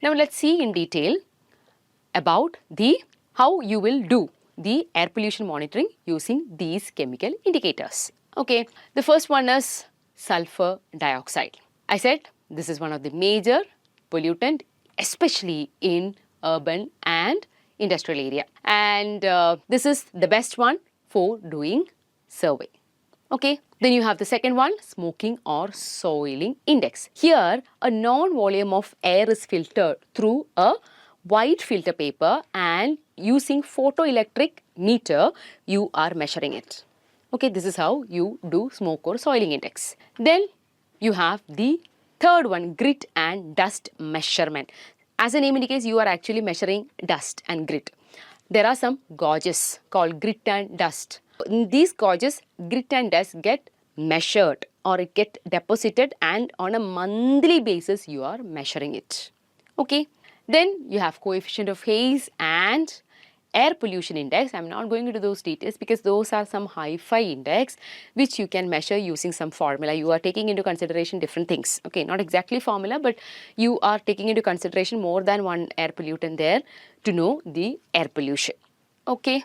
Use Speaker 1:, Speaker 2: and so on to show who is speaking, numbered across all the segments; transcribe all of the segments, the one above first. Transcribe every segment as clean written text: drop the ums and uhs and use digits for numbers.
Speaker 1: Now let's see in detail about how you will do the air pollution monitoring using these chemical indicators. Okay, the first one is sulfur dioxide. I said this is one of the major pollutant, especially in urban and industrial area, and this is the best one for doing survey. Okay, then you have the second one, smoking or soiling index. Here a known volume of air is filtered through a white filter paper, and using photoelectric meter you are measuring it. Okay, this is how you do smoke or soiling index. Then you have the third one, grit and dust measurement. As the name indicates, you are actually measuring dust and grit. There are some gauges called grit and dust. In these gauges, grit and dust get measured or it get deposited, and on a monthly basis you are measuring it. Okay. Then you have coefficient of Haze and air pollution index. I am not going into those details because those are some hi-fi index which you can measure using some formula. You are taking into consideration different things. Okay, not exactly formula, but you are taking into consideration more than one air pollutant there to know the air pollution. Okay,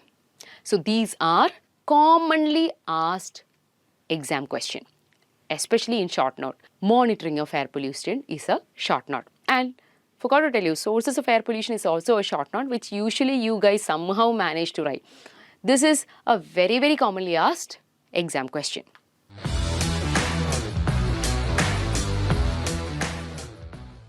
Speaker 1: so these are commonly asked exam question, especially in short note. Monitoring of air pollution is a short note. And forgot to tell you, sources of air pollution is also a short note which usually you guys somehow manage to write. This is a very commonly asked exam question.